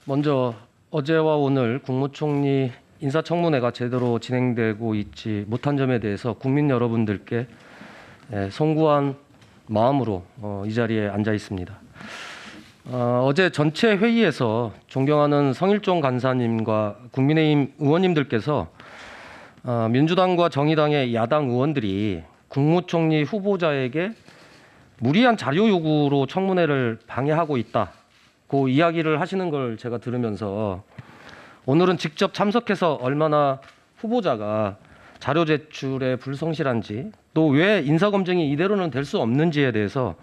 먼저 어제와 오늘 국무총리 인사청문회가 제대로 진행되고 있지 못한 점에 대해서 국민 여러분들께 송구한 마음으로 이 자리에 앉아 있습니다. 어제 전체 회의에서 존경하는 성일종 간사님과 국민의힘 의원님들께서 민주당과 정의당의 야당 의원들이 국무총리 후보자에게 무리한 자료 요구로 청문회를 방해하고 있다고 이야기를 하시는 걸 제가 들으면서 오늘은 직접 참석해서 얼마나 후보자가 자료 제출에 불성실한지, 또 왜 인사검증이 이대로는 될 수 없는지에 대해서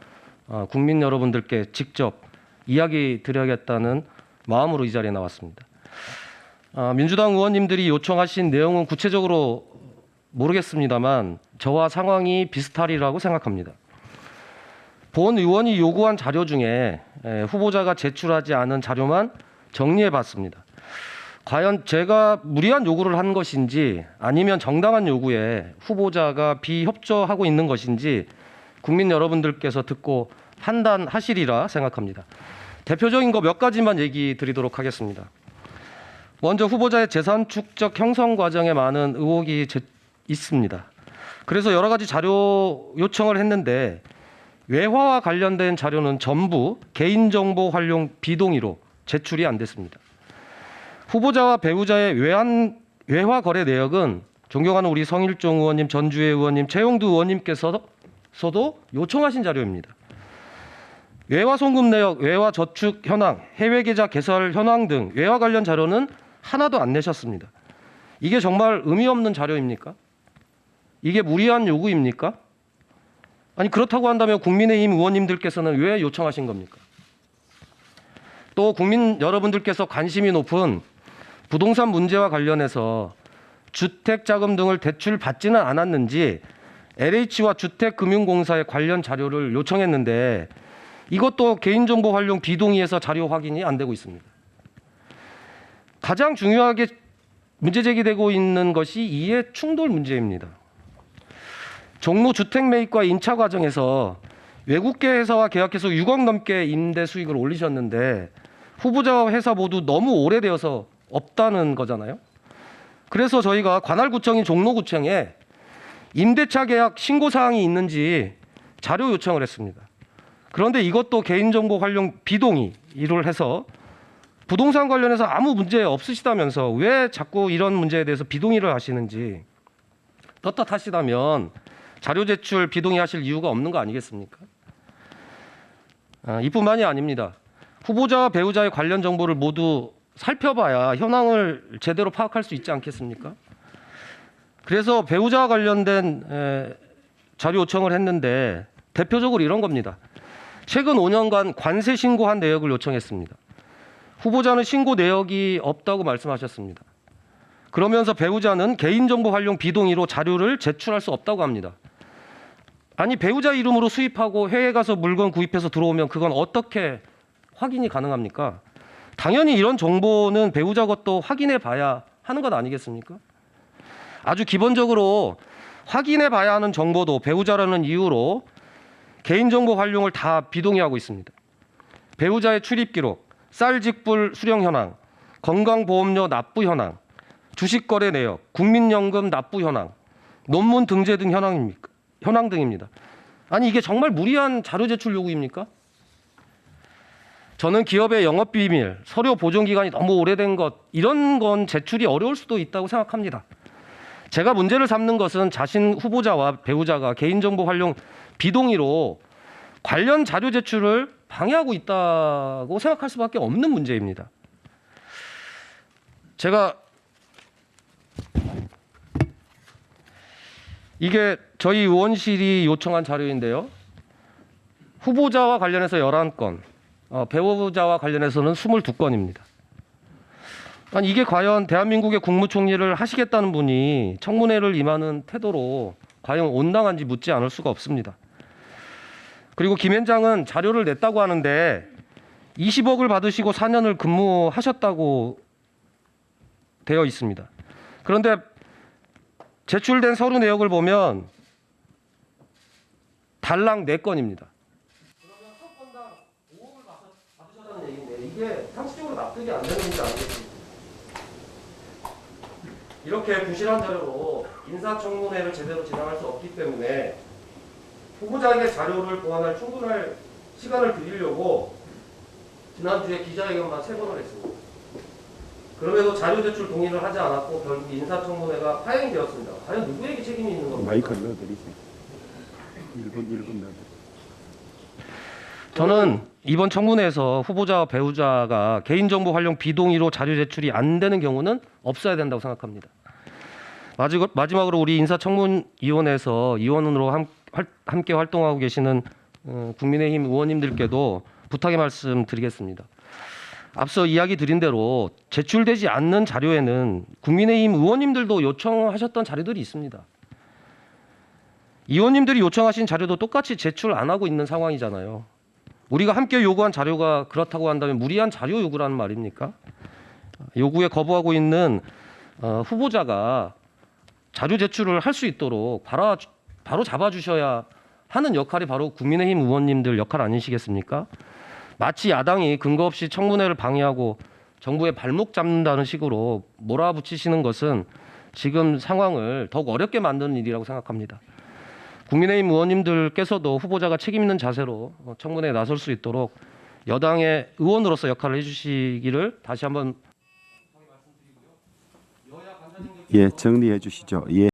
국민 여러분들께 직접 이야기 드려야겠다는 마음으로 이 자리에 나왔습니다. 민주당 의원님들이 요청하신 내용은 구체적으로 모르겠습니다만 저와 상황이 비슷하리라고 생각합니다. 본 의원이 요구한 자료 중에 후보자가 제출하지 않은 자료만 정리해 봤습니다. 과연 제가 무리한 요구를 한 것인지 아니면 정당한 요구에 후보자가 비협조하고 있는 것인지 국민 여러분들께서 듣고 판단하시리라 생각합니다. 대표적인 거 몇 가지만 얘기 드리도록 하겠습니다. 먼저 후보자의 재산 축적 형성 과정에 많은 의혹이 있습니다. 그래서 여러 가지 자료 요청을 했는데 외화와 관련된 자료는 전부 개인정보 활용 비동의로 제출이 안 됐습니다. 후보자와 배우자의 외화 거래 내역은 존경하는 우리 성일종 의원님, 전주혜 의원님, 최용두 의원님께서도 요청하신 자료입니다. 외화 송금 내역, 외화 저축 현황, 해외 계좌 개설 현황 등 외화 관련 자료는 하나도 안 내셨습니다. 이게 정말 의미 없는 자료입니까? 이게 무리한 요구입니까? 아니, 그렇다고 한다면 국민의힘 의원님들께서는 왜 요청하신 겁니까? 또 국민 여러분들께서 관심이 높은 부동산 문제와 관련해서 주택자금 등을 대출받지는 않았는지 LH와 주택금융공사의 관련 자료를 요청했는데 이것도 개인정보 활용 비동의에서 자료 확인이 안 되고 있습니다. 가장 중요하게 문제 제기되고 있는 것이 이해 충돌 문제입니다. 종로 주택 매입과 임차 과정에서 외국계 회사와 계약해서 6억 넘게 임대 수익을 올리셨는데 후보자와 회사 모두 너무 오래되어서 없다는 거잖아요. 그래서 저희가 관할구청인 종로구청에 임대차 계약 신고사항이 있는지 자료 요청을 했습니다. 그런데 이것도 개인정보 활용 비동의를 해서 부동산 관련해서 아무 문제 없으시다면서 왜 자꾸 이런 문제에 대해서 비동의를 하시는지, 떳떳하시다면 자료 제출 비동의하실 이유가 없는 거 아니겠습니까? 이뿐만이 아닙니다. 후보자와 배우자의 관련 정보를 모두 살펴봐야 현황을 제대로 파악할 수 있지 않겠습니까? 그래서 배우자와 관련된 자료 요청을 했는데 대표적으로 이런 겁니다. 최근 5년간 관세 신고한 내역을 요청했습니다. 후보자는 신고 내역이 없다고 말씀하셨습니다. 그러면서 배우자는 개인정보 활용 비동의로 자료를 제출할 수 없다고 합니다. 아니, 배우자 이름으로 수입하고 해외 가서 물건 구입해서 들어오면 그건 어떻게 확인이 가능합니까? 당연히 이런 정보는 배우자 것도 확인해 봐야 하는 것 아니겠습니까? 아주 기본적으로 확인해 봐야 하는 정보도 배우자라는 이유로 개인정보 활용을 다 비동의하고 있습니다. 배우자의 출입 기록, 쌀직불 수령 현황, 건강보험료 납부 현황, 주식거래 내역, 국민연금 납부 현황, 논문 등재 등 현황 등입니다. 아니, 이게 정말 무리한 자료 제출 요구입니까? 저는 기업의 영업비밀, 서류 보존 기간이 너무 오래된 것, 이런 건 제출이 어려울 수도 있다고 생각합니다. 제가 문제를 삼는 것은 자신 후보자와 배우자가 개인정보 활용 비동의로 관련 자료 제출을 방해하고 있다고 생각할 수밖에 없는 문제입니다. 제가 이게 저희 의원실이 요청한 자료인데요. 후보자와 관련해서 11건, 배우자와 관련해서는 22건입니다. 아니, 이게 과연 대한민국의 국무총리를 하시겠다는 분이 청문회를 임하는 태도로 과연 온당한지 묻지 않을 수가 없습니다. 그리고 김현장은 자료를 냈다고 하는데 20억을 받으시고 4년을 근무하셨다고 되어 있습니다. 그런데 제출된 서류 내역을 보면 달랑 4건입니다. 그러면 한 건당 5억을 받으셨다는 얘기인데 이게 상식적으로 납득이 안 되는 문제 아니겠습니까? 이렇게 부실한 자료로 인사청문회를 제대로 진행할 수 없기 때문에 후보자에게 자료를 보완할 충분할 시간을 드리려고 지난주에 기자회견만 3번을 했습니다. 그럼에도 자료 제출 동의를 하지 않았고 결국 인사청문회가 파행이 되었습니다. 과연 누구에게 책임이 있는 겁니까? 마이크를 넣어드리세요. 1분 넣어드리세요. 저는 이번 청문회에서 후보자와 배우자가 개인정보 활용 비동의로 자료 제출이 안 되는 경우는 없어야 된다고 생각합니다. 마지막으로 우리 인사청문위원회에서 위원으로 함께 활동하고 계시는 국민의힘 의원님들께도 부탁의 말씀 드리겠습니다. 앞서 이야기 드린 대로 제출되지 않는 자료에는 국민의힘 의원님들도 요청하셨던 자료들이 있습니다. 의원님들이 요청하신 자료도 똑같이 제출 안 하고 있는 상황이잖아요. 우리가 함께 요구한 자료가 그렇다고 한다면 무리한 자료 요구라는 말입니까? 요구에 거부하고 있는 후보자가 자료 제출을 할 수 있도록 바로 잡아주셔야 하는 역할이 바로 국민의힘 의원님들 역할 아니시겠습니까? 마치 야당이 근거 없이 청문회를 방해하고 정부의 발목 잡는다는 식으로 몰아붙이시는 것은 지금 상황을 더욱 어렵게 만드는 일이라고 생각합니다. 국민의힘 의원님들께서도 후보자가 책임 있는 자세로 청문회에 나설 수 있도록 여당의 의원으로서 역할을 해주시기를 다시 한번 예, 정리해 주시죠. 예.